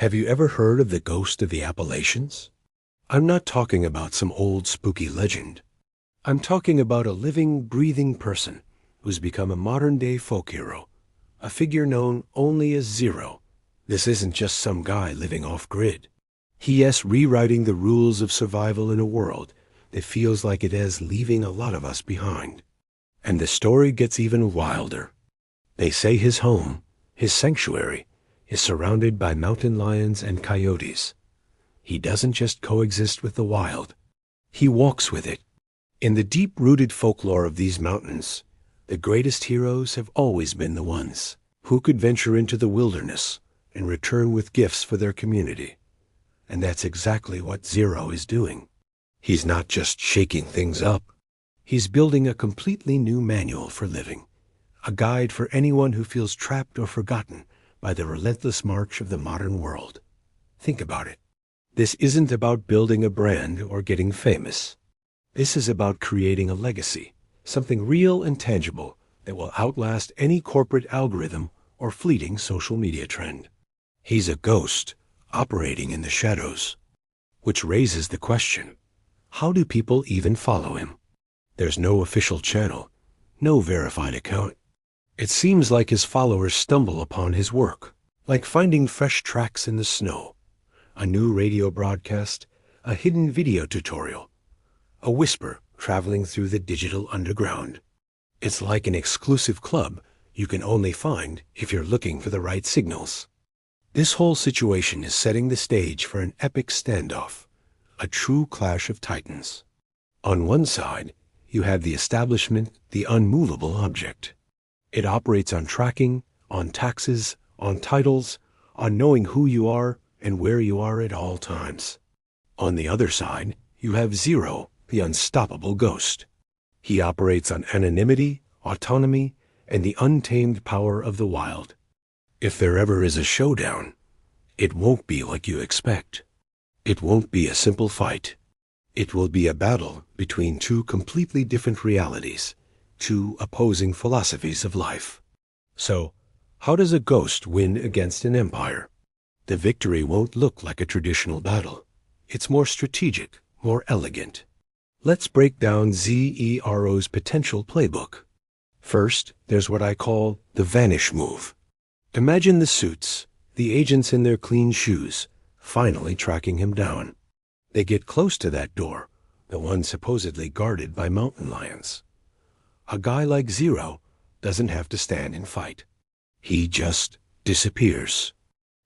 Have you ever heard of the ghost of the Appalachians? I'm not talking about some old spooky legend. I'm talking about a living, breathing person who's become a modern-day folk hero, a figure known only as Zero. This isn't just some guy living off-grid. He is rewriting the rules of survival in a world that feels like it is leaving a lot of us behind. And the story gets even wilder. They say his home, his sanctuary, is surrounded by mountain lions and coyotes. He doesn't just coexist with the wild. He walks with it. In the deep-rooted folklore of these mountains, the greatest heroes have always been the ones who could venture into the wilderness and return with gifts for their community. And that's exactly what Zero is doing. He's not just shaking things up. He's building a completely new manual for living, a guide for anyone who feels trapped or forgotten by the relentless march of the modern world. Think about it. This isn't about building a brand or getting famous. This is about creating a legacy, something real and tangible that will outlast any corporate algorithm or fleeting social media trend. He's a ghost operating in the shadows, which raises the question, how do people even follow him? There's no official channel, no verified account. It seems like his followers stumble upon his work, like finding fresh tracks in the snow, a new radio broadcast, a hidden video tutorial, a whisper traveling through the digital underground. It's like an exclusive club you can only find if you're looking for the right signals. This whole situation is setting the stage for an epic standoff, a true clash of titans. On one side, you have the establishment, the unmovable object. It operates on tracking, on taxes, on titles, on knowing who you are and where you are at all times. On the other side, you have Zero, the unstoppable ghost. He operates on anonymity, autonomy, and the untamed power of the wild. If there ever is a showdown, it won't be like you expect. It won't be a simple fight. It will be a battle between two completely different realities, two opposing philosophies of life. So, how does a ghost win against an empire? The victory won't look like a traditional battle. It's more strategic, more elegant. Let's break down Zero's potential playbook. First, there's what I call the vanish move. Imagine the suits, the agents in their clean shoes, finally tracking him down. They get close to that door, the one supposedly guarded by mountain lions. A guy like Zero doesn't have to stand and fight. He just disappears.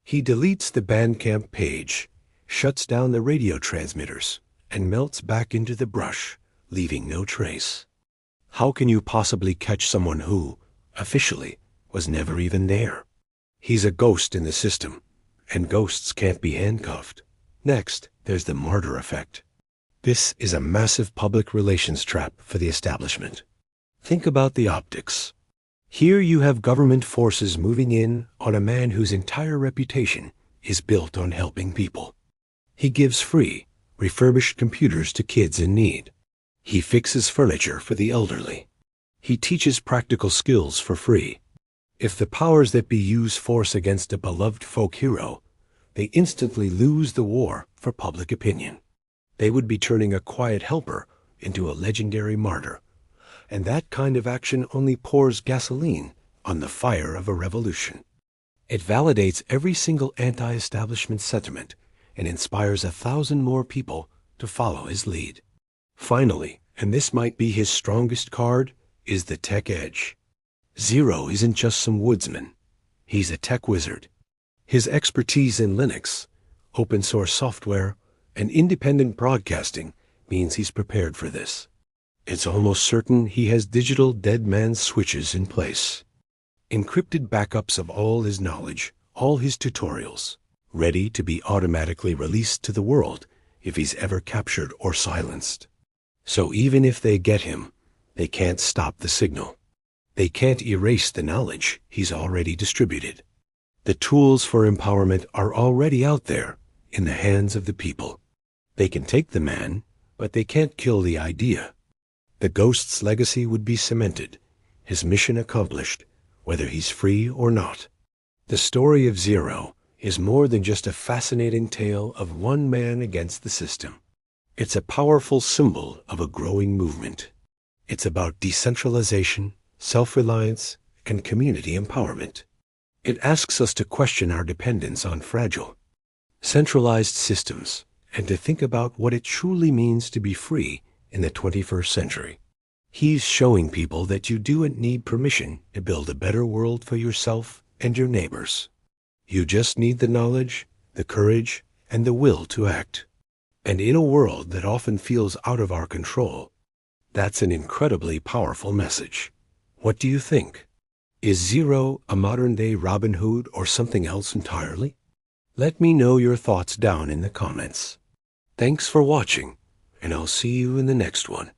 He deletes the Bandcamp page, shuts down the radio transmitters, and melts back into the brush, leaving no trace. How can you possibly catch someone who, officially, was never even there? He's a ghost in the system, and ghosts can't be handcuffed. Next, there's the martyr effect. This is a massive public relations trap for the establishment. Think about the optics. Here you have government forces moving in on a man whose entire reputation is built on helping people. He gives free, refurbished computers to kids in need. He fixes furniture for the elderly. He teaches practical skills for free. If the powers that be use force against a beloved folk hero, they instantly lose the war for public opinion. They would be turning a quiet helper into a legendary martyr. And that kind of action only pours gasoline on the fire of a revolution. It validates every single anti-establishment sentiment and inspires 1,000 more people to follow his lead. Finally, and this might be his strongest card, is the tech edge. Zero isn't just some woodsman. He's a tech wizard. His expertise in Linux, open source software, and independent broadcasting means he's prepared for this. It's almost certain he has digital dead man switches in place. Encrypted backups of all his knowledge, all his tutorials, ready to be automatically released to the world if he's ever captured or silenced. So even if they get him, they can't stop the signal. They can't erase the knowledge he's already distributed. The tools for empowerment are already out there in the hands of the people. They can take the man, but they can't kill the idea. The ghost's legacy would be cemented, his mission accomplished, whether he's free or not. The story of Zero is more than just a fascinating tale of one man against the system. It's a powerful symbol of a growing movement. It's about decentralization, self-reliance, and community empowerment. It asks us to question our dependence on fragile, centralized systems and to think about what it truly means to be free in the 21st century. He's showing people that you don't need permission to build a better world for yourself and your neighbors. You just need the knowledge, the courage, and the will to act. And in a world that often feels out of our control, that's an incredibly powerful message. What do you think? Is Zero a modern-day Robin Hood or something else entirely? Let me know your thoughts down in the comments. Thanks for watching, and I'll see you in the next one.